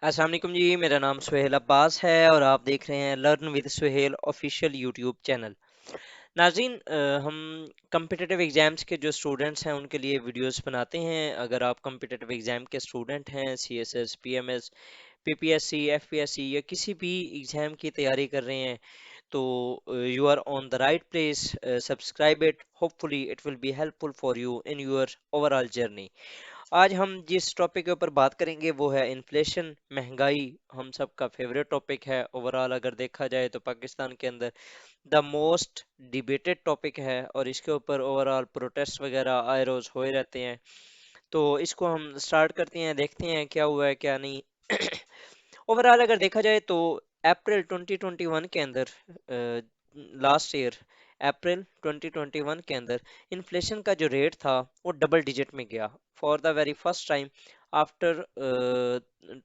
अस्सलाम वालेकुम जी। मेरा नाम सुहेल अब्बास है और आप देख रहे हैं learn with Suhail official YouTube channel. नाज़रीन, हम कम्पिटिटिव एग्ज़ाम्स के जो स्टूडेंट्स हैं उनके लिए वीडियोस बनाते हैं। अगर आप कम्पिटिटिव एग्ज़ाम के स्टूडेंट हैं, सीएसएस, पीएमएस, पीपीएससी, एफपीएससी या किसी भी एग्ज़ाम की तैयारी कर रहे हैं, तो you are on the right place. Subscribe it, hopefully it will be helpful for you in your overall journey. आज हम जिस टॉपिक के ऊपर बात करेंगे वो है इन्फ्लेशन, महंगाई। हम सबका फेवरेट टॉपिक है। ओवरऑल अगर देखा जाए तो पाकिस्तान के अंदर द मोस्ट डिबेटेड टॉपिक है और इसके ऊपर ओवरऑल प्रोटेस्ट वगैरह आए रोज होए रहते हैं। तो इसको हम स्टार्ट करते हैं, देखते हैं क्या हुआ है क्या नहीं। ओवरऑल अगर देखा जाए तो अप्रैल 2021 के अंदर, लास्ट ईयर अप्रैल 2021 के अंदर इन्फ्लेशन का जो रेट था वो डबल डिजिट में गया for the very first time after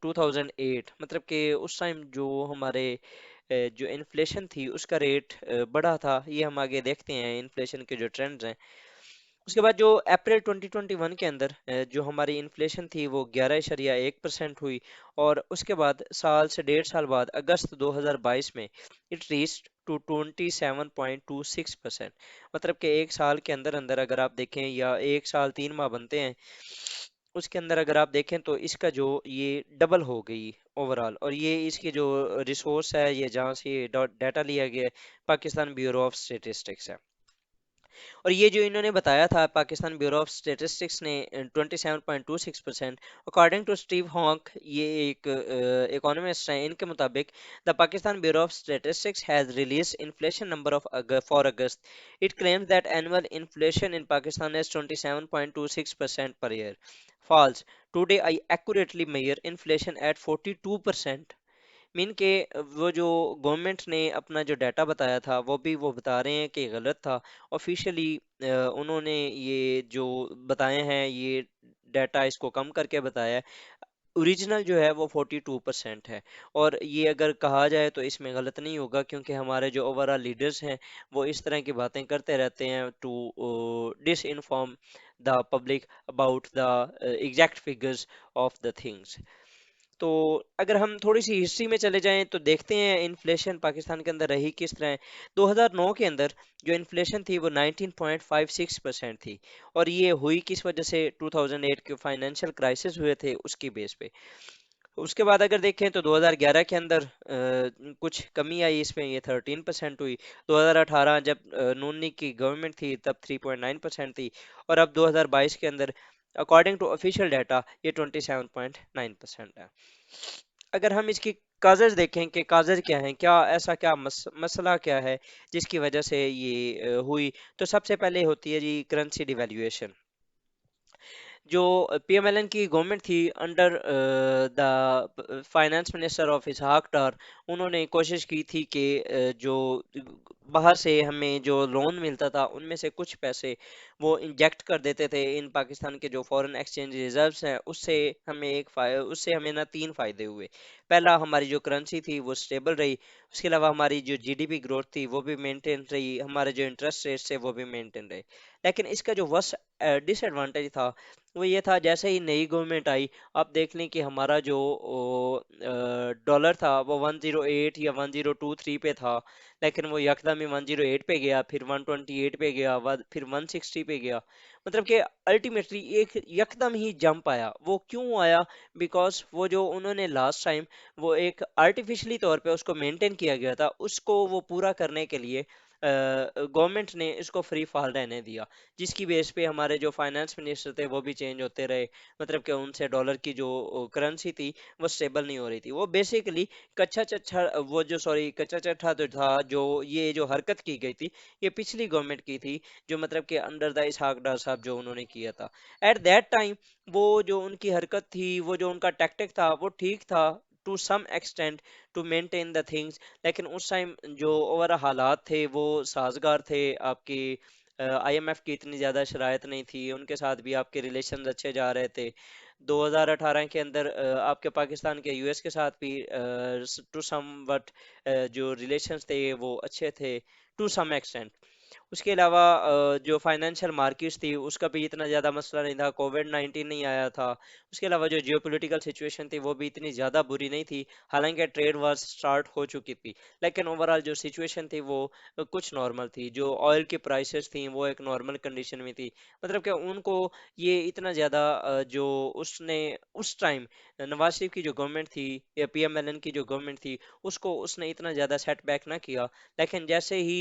2008। मतलब कि उस टाइम जो हमारे जो इन्फ्लेशन थी उसका रेट बढ़ा था। ये हम आगे देखते हैं इन्फ्लेशन के जो ट्रेंड्स हैं। उसके बाद जो अप्रैल 2021 के अंदर जो हमारी इन्फ्लेशन थी वो 11.1% हुई। और उसके बाद साल से 1.5 साल बाद अगस्त 2022 में इट रीच्ड टू 27.26%। मतलब कि एक साल के अंदर अंदर अगर आप देखें, या एक साल 3 माह बनते हैं, उसके अंदर अगर आप देखें तो इसका जो ये डबल हो गई ओवरऑल। और ये इसकी जो रिसोर्स है, ये जहाँ से ये डाटा लिया गया है, पाकिस्तान ब्यूरो ऑफ स्टेटिस्टिक्स है। और ये जो इन्होंने बताया था पाकिस्तान ब्यूरो ऑफ स्टेटिस्टिक्स ने 27.26%, अकॉर्डिंग टू स्टीव हॉक, ये एक इकोनॉमिस्ट हैं, इनके मुताबिक the Pakistan bureau of statistics has release inflation number of for August. It claims that annual inflation in Pakistan is 27.26% per year. False. Today I accurately measure inflation at 42%। Mean के वो जो government ने अपना जो डाटा बताया था वो भी वो बता रहे हैं कि गलत था। ऑफिशियली उन्होंने ये जो बताए हैं, ये डाटा इसको कम करके बताया है। ओरिजिनल जो है वो 42% है। और ये अगर कहा जाए तो इसमें गलत नहीं होगा, क्योंकि हमारे जो ओवरऑल लीडर्स हैं वो इस तरह की बातें करते रहते हैं to disinform the public about the exact figures of the things. तो अगर हम थोड़ी सी हिस्ट्री में चले जाएं तो देखते हैं इन्फ्लेशन पाकिस्तान के अंदर रही किस तरह है। 2009 के अंदर जो इन्फ्लेशन थी वो 19.56% थी। और ये हुई किस वजह से? 2008 के फाइनेंशियल क्राइसिस हुए थे उसकी बेस पे। उसके बाद अगर देखें तो 2011 के अंदर कुछ कमी आई इसमें, ये 13% हुई। 2018 जब नून लीग की गवर्नमेंट थी तब 3.9% थी। और अब 2022 के अंदर अकॉर्डिंग टू ऑफिशियल डाटा ये 27.9% है। अगर हम इसकी काजेज देखें कि काजेज क्या हैं, क्या ऐसा क्या मसला क्या है जिसकी वजह से ये हुई, तो सबसे पहले होती है जी करेंसी डिवेल्यूएशन। जो पीएमएलएन की गवर्नमेंट थी under the finance minister of Ishaq Dar, उन्होंने कोशिश की थी कि जो बाहर से हमें जो लोन मिलता था उनमें से कुछ पैसे वो इंजेक्ट कर देते थे इन पाकिस्तान के जो फॉरेन एक्सचेंज रिजर्व्स हैं। उससे हमें ना तीन फायदे हुए। पहला, हमारी जो करेंसी थी वो स्टेबल रही। उसके अलावा हमारी जो जीडीपी ग्रोथ थी वो भी मेंटेन रही, हमारे जो इंटरेस्ट रेट्स थे वो भी मेंटेन रहे। लेकिन इसका जो वर्स्ट डिसएडवांटेज था वो ये था, जैसे ही नई गवर्नमेंट आई, आप देख लें कि हमारा जो डॉलर था वो 108 या 1023 पे था। लेकिन वो यकदम ही 108 पे गया, फिर 128 पे गया, फिर 160 पे गया। मतलब कि अल्टीमेटली एक यकदम ही जंप आया। वो क्यों आया? बिकॉज वो जो उन्होंने लास्ट टाइम वो एक आर्टिफिशियली तौर पे उसको मेंटेन किया गया था, उसको वो पूरा करने के लिए गवर्नमेंट ने इसको फ्री फॉल रहने दिया, जिसकी बेस पे हमारे जो फाइनेंस मिनिस्टर थे वो भी चेंज होते रहे। मतलब कि उनसे डॉलर की जो करेंसी थी वो स्टेबल नहीं हो रही थी। वो बेसिकली कच्चा चच्छा वो जो सॉरी कच्चा चट्टा तो था, जो ये जो हरकत की गई थी ये पिछली गवर्नमेंट की थी, जो मतलब कि अंडर द इसहाक डार साहब जो उन्होंने किया था एट दैट टाइम। वो जो उनकी हरकत थी, वो जो उनका टैक्टिक था वो ठीक था to some extent to maintain the things. लेकिन उस टाइम जो ओवर हालात थे वो साजगार थे। आपकी आईएमएफ की इतनी ज़्यादा शरायत नहीं थी, उनके साथ भी आपके रिलेशन अच्छे जा रहे थे। 2018 के अंदर आपके पाकिस्तान के यूएस के साथ भी टू सम वट जो रिलेशंस थे वो अच्छे थे टू सम एक्सटेंट। उसके अलावा जो फाइनेंशियल मार्केट्स थी उसका भी इतना ज़्यादा मसला नहीं था, कोविड 19 नहीं आया था। उसके अलावा जो जियोपॉलिटिकल सिचुएशन थी वो भी इतनी ज़्यादा बुरी नहीं थी, हालांकि ट्रेड वार स्टार्ट हो चुकी थी। लेकिन ओवरऑल जो सिचुएशन थी वो कुछ नॉर्मल थी। जो ऑयल की प्राइसेस थी वो एक नॉर्मल कंडीशन में थी। मतलब कि उनको ये इतना ज़्यादा जो उसने उस टाइम नवाज शरीफ की जो गवर्नमेंट थी या पीएमएलएन की जो गवर्नमेंट थी उसको उसने इतना ज़्यादा सेटबैक ना किया। लेकिन जैसे ही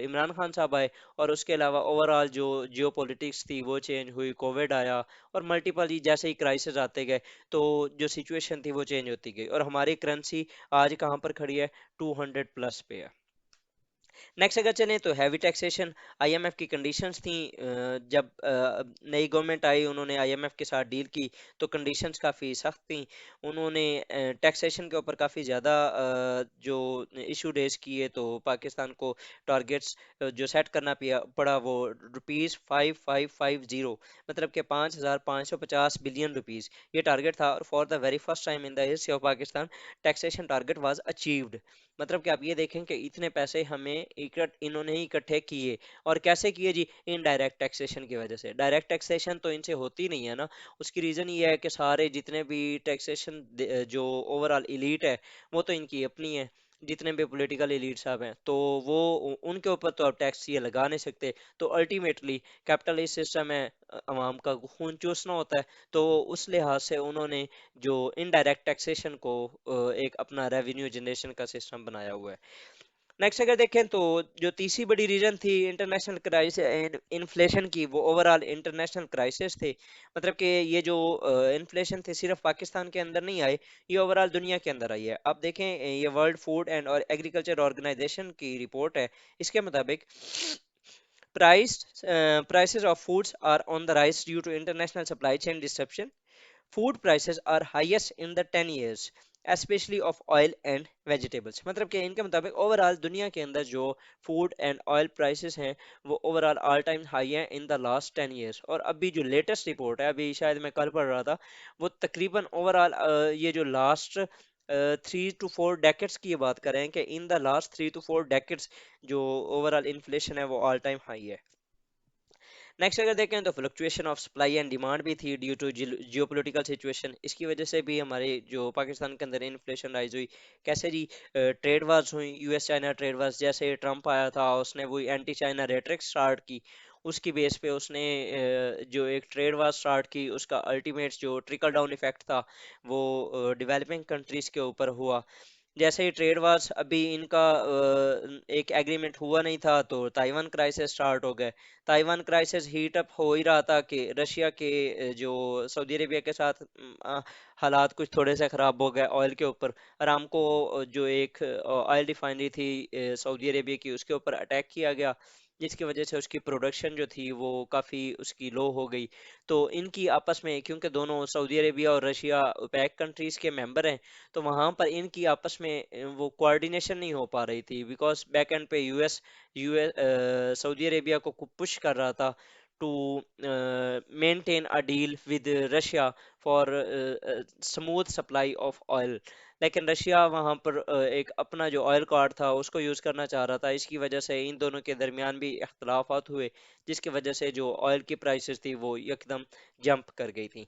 इमरान खान साहब आए और उसके अलावा ओवरऑल जो जियो पॉलिटिक्स थी वो चेंज हुई, कोविड आया और मल्टीपल ही जैसे ही क्राइसिस आते गए तो जो सिचुएशन थी वो चेंज होती गई और हमारी करेंसी आज कहाँ पर खड़ी है, 200 प्लस पे है। नेक्स्ट अगर चलें तो हैवी टैक्सेशन। आईएमएफ की कंडीशंस थी, जब नई गवर्नमेंट आई उन्होंने आईएमएफ के साथ डील की तो कंडीशंस काफ़ी सख्त थी। उन्होंने टैक्सेशन के ऊपर काफ़ी ज़्यादा जो इशू रेज किए, तो पाकिस्तान को टारगेट्स जो सेट करना पड़ा वो ₹5550, मतलब कि 5550 बिलियन ये टारगेट था। और for the very first time in the history of Pakistan taxation target was achieved. मतलब कि आप ये देखें कि इतने पैसे हमें इन्होंने ही इकट्ठे किए। और कैसे किए जी, इनडायरेक्ट टैक्सेशन की वजह से। डायरेक्ट टैक्सेशन तो इनसे होती नहीं है ना। उसकी रीज़न ये है कि सारे जितने भी टैक्सेशन जो ओवरऑल इलीट है वो तो इनकी अपनी है। जितने भी पॉलिटिकल एलीट साहब हैं तो वो उनके ऊपर तो आप टैक्स ये लगा नहीं सकते। तो अल्टीमेटली कैपिटलिस्ट सिस्टम है, अवाम का खून चूसना होता है। तो उस लिहाज से उन्होंने जो इनडायरेक्ट टैक्सेशन को एक अपना रेवेन्यू जनरेशन का सिस्टम बनाया हुआ है। नेक्स्ट अगर देखें तो जो तीसरी बड़ी रीजन थी इंटरनेशनल क्राइसिस इन्फ्लेशन की, वो ओवरऑल इंटरनेशनल क्राइसिस थे। मतलब कि ये जो इन्फ्लेशन थे सिर्फ पाकिस्तान के अंदर नहीं आए, ये ओवरऑल दुनिया के अंदर आई है। अब देखें ये वर्ल्ड फूड एंड और एग्रीकल्चर ऑर्गेनाइजेशन की रिपोर्ट है। इसके मुताबिक prices of foods are on the rise due to international supply chain disruption. Food prices are highest in the 10 years, especially of oil and vegetables। मतलब कि इनके मुताबिक overall दुनिया के अंदर जो फूड एंड ऑयल प्राइसेस हैं वो ओवरऑल ऑल टाइम हाई हैं इन द लास्ट 10 years। और अभी जो लेटेस्ट रिपोर्ट है, अभी शायद मैं कल पढ़ रहा था, वो तकरीबन ओवरऑल ये जो लास्ट 3 to 4 डेकेड्स की ये बात करें कि in the last 3 to 4 decades जो ओवरऑल इन्फ्लेशन है वो ऑल टाइम हाई है। नेक्स्ट अगर देखें तो fluctuation of supply and demand भी थी ड्यू टू जियोपॉलिटिकल सिचुएशन। इसकी वजह से भी हमारे जो पाकिस्तान के अंदर इन्फ्लेशन राइज हुई। कैसे जी, ट्रेड वार्स हुई, यूएस चाइना ट्रेड वार्स। जैसे ट्रम्प आया था उसने वही एंटी चाइना रेटरिक स्टार्ट की, उसकी बेस पे उसने जो एक ट्रेड वार स्टार्ट की, उसका अल्टीमेट जो ट्रिकल डाउन इफेक्ट था वो डेवलपिंग कंट्रीज के ऊपर हुआ। जैसे ही ट्रेड वार्स अभी इनका एक एग्रीमेंट हुआ नहीं था तो ताइवान क्राइसिस स्टार्ट हो गए। ताइवान क्राइसिस हीट अप हो ही रहा था कि रशिया के जो सऊदी अरेबिया के साथ हालात कुछ थोड़े से ख़राब हो गए ऑयल के ऊपर। अरामको जो एक ऑयल रिफाइनरी थी सऊदी अरेबिया की, उसके ऊपर अटैक किया गया, जिसकी वजह से उसकी प्रोडक्शन जो थी वो काफ़ी उसकी लो हो गई। तो इनकी आपस में, क्योंकि दोनों सऊदी अरेबिया और रशिया ओपेक कंट्रीज़ के मेंबर हैं, तो वहां पर इनकी आपस में वो कोऑर्डिनेशन नहीं हो पा रही थी। बिकॉज बैक एंड पे यूएस सऊदी अरेबिया को पुश कर रहा था to maintain a deal with Russia for smooth supply of oil. लेकिन रशिया वहां पर एक अपना जो ऑयल कार्ड था उसको यूज करना चाह रहा था। इसकी वजह से इन दोनों के दरमियान भी इख्तलाफात हुए, जिसकी वजह से जो ऑयल की प्राइसेस थी वो एकदम जंप कर गई थी।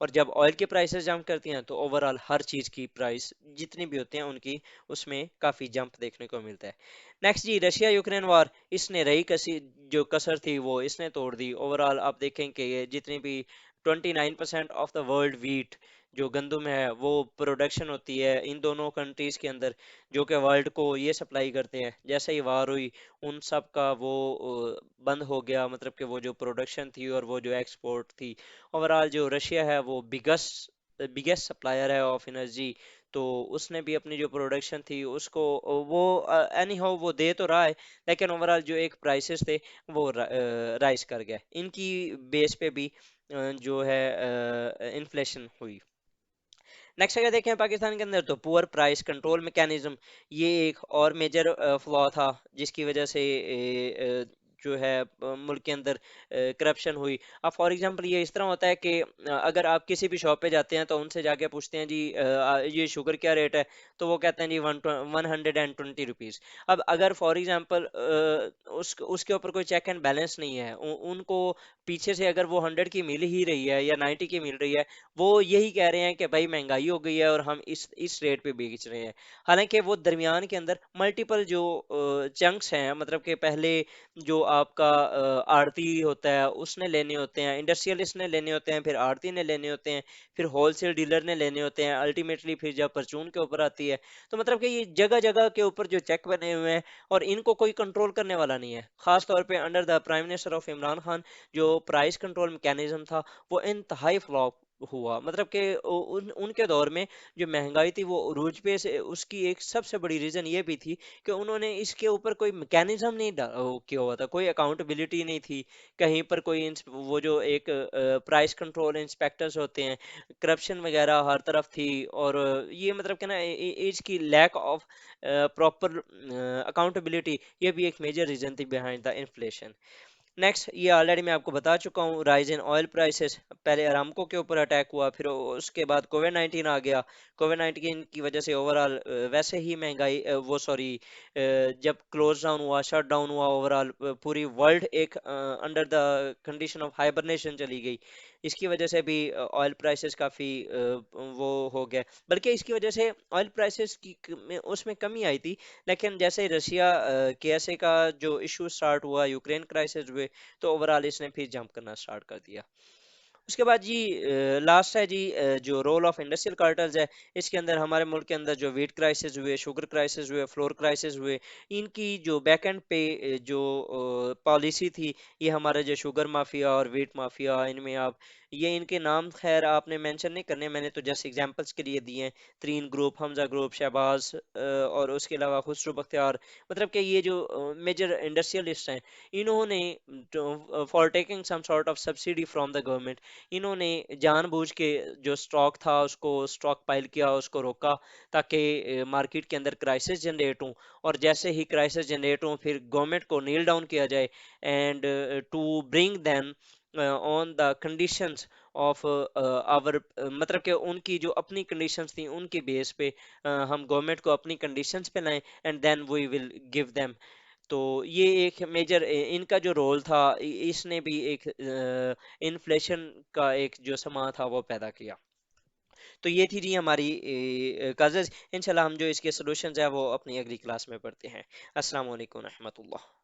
और जब ऑयल की प्राइसेस जंप करती हैं तो ओवरऑल हर चीज़ की प्राइस जितनी भी होती हैं उनकी उसमें काफ़ी जंप देखने को मिलता है। नेक्स्ट जी, रशिया यूक्रेन वार। इसने रही कसी जो कसर थी वो इसने तोड़ दी। ओवरऑल आप देखें कि ये जितनी भी 29% ऑफ द वर्ल्ड वीट जो गंदम है वो प्रोडक्शन होती है इन दोनों कंट्रीज के अंदर, जो कि वर्ल्ड को ये सप्लाई करते हैं। जैसे ही वार हुई उन सब का वो बंद हो गया, मतलब कि वो जो प्रोडक्शन थी और वो जो एक्सपोर्ट थी। ओवरऑल जो रशिया है वो बिगेस्ट बिगेस्ट सप्लायर है ऑफ एनर्जी। तो उसने भी अपनी जो प्रोडक्शन थी उसको वो एनी हाउ वो दे तो रहा है, लेकिन ओवरऑल जो एक प्राइसेस थे वो राइज कर गया। इनकी बेस पे भी जो है इन्फ्लेशन हुई। नेक्स्ट अगर देखें पाकिस्तान के अंदर तो पुअर प्राइस कंट्रोल मैकेनिज्म, ये एक और मेजर फ्लॉ था जिसकी वजह से جو ہے ملک کے اندر کرپشن ہوئی. اب فار ایگزامپل یہ اس طرح ہوتا ہے کہ اگر آپ کسی بھی شاپ پہ جاتے ہیں تو ان سے جا کے پوچھتے ہیں جی یہ شوگر کیا ریٹ ہے، تو وہ کہتے ہیں جی 120 روپیز. اب اگر فار ایگزامپل اس کے اوپر کوئی چیک اینڈ بیلنس نہیں ہے، ان کو پیچھے سے اگر وہ 100 کی مل ہی رہی ہے یا 90 کی مل رہی ہے، وہ یہی کہہ رہے ہیں کہ بھائی مہنگائی ہو گئی ہے اور ہم اس ریٹ پہ بیچ رہے ہیں. حالانکہ وہ درمیان کے اندر ملٹیپل جو چنکس ہیں، مطلب کہ پہلے جو آپ کا آڑتی ہوتا ہے اس نے لینے ہوتے ہیں، انڈسٹریلسٹ نے لینے ہوتے ہیں، پھر آڑتی نے لینے ہوتے ہیں، پھر ہول سیل ڈیلر نے لینے ہوتے ہیں، الٹیمیٹلی پھر جب پرچون کے اوپر آتی ہے. تو مطلب کہ یہ جگہ جگہ کے اوپر جو چیک بنے ہوئے ہیں اور ان کو کوئی کنٹرول کرنے والا نہیں ہے. خاص طور پہ under the prime minister of Imran Khan جو پرائس کنٹرول میکینزم تھا وہ انتہائی فلاپ ہوا. مطلب کہ ان کے دور میں جو مہنگائی تھی وہ عروج پہ سے، اس کی ایک سب سے بڑی ریزن یہ بھی تھی کہ انہوں نے اس کے اوپر کوئی میکینزم نہیں کیا ہوا تھا، کوئی اکاؤنٹیبلٹی نہیں تھی کہیں پر کوئی وہ جو ایک پرائس کنٹرول انسپیکٹرز ہوتے ہیں، کرپشن وغیرہ ہر طرف تھی. اور یہ مطلب کہ نا اس کی لیک آف پراپر اکاؤنٹیبلٹی یہ بھی ایک میجر ریزن تھی بیہائنڈ دا انفلیشن. نیکسٹ، یہ آلریڈی میں آپ کو بتا چکا ہوں، رائز ان آئل پرائسز. پہلے ارامکو کے اوپر اٹیک ہوا، پھر اس کے بعد کووڈ 19 آ گیا. کووڈ 19 کی وجہ سے اوورال ویسے ہی مہنگائی وہ سوری جب کلوز ڈاؤن ہوا، شٹ ڈاؤن ہوا، اوورال پوری ورلڈ ایک under the condition of hibernation چلی گئی. اس کی وجہ سے بھی آئل پرائسز کافی وہ ہو گئے. بلکہ اس کی وجہ سے آئل پرائسز کی اس میں کمی آئی تھی. لیکن جیسے رشیا کے ایس اے کا جو ایشو سٹارٹ ہوا، یوکرین کرائسس ہوئے، تو اوورال اس نے پھر جمپ کرنا سٹارٹ کر دیا. اس کے بعد جی لاسٹ ہے جی جو رول آف انڈسٹریل کارٹلز ہے. اس کے اندر ہمارے ملک کے اندر جو ویٹ کرائسس ہوئے، شوگر کرائسس ہوئے، فلور کرائسس ہوئے، ان کی جو بیک اینڈ پہ جو پالیسی تھی، یہ ہمارے جو شوگر مافیا اور ویٹ مافیا، ان میں آپ یہ ان کے نام خیر آپ نے مینشن نہیں کرنے، میں نے تو جسٹ ایگزامپلس کے لیے دیے ہیں. ترین گروپ، حمزہ گروپ، شہباز اور اس کے علاوہ خسرو بختیار. مطلب کہ یہ جو میجر انڈسٹریلسٹ ہیں، انہوں نے for taking some sort of subsidy from the government, انہوں نے جان بوجھ کے جو سٹاک تھا اس کو سٹاک پائل کیا، اس کو روکا تاکہ مارکیٹ کے اندر کرائسس جنریٹ ہوں. اور جیسے ہی کرائسس جنریٹ ہوں پھر گورنمنٹ کو نیل ڈاؤن کیا جائے and to bring them on the conditions of our, مطلب کہ ان کی جو اپنی کنڈیشنز تھیں ان کے بیس پہ ہم گورنمنٹ کو اپنی کنڈیشنز پہ لائیں and then we will give them. تو یہ ایک میجر ان کا جو رول تھا، اس نے بھی ایک انفلیشن کا ایک جو سما تھا وہ پیدا کیا. تو یہ تھی جی ہماری کازز. انشاءاللہ ہم جو اس کے سولوشنز ہیں وہ اپنی اگلی کلاس میں پڑھتے ہیں. السلام علیکم ورحمۃ اللہ.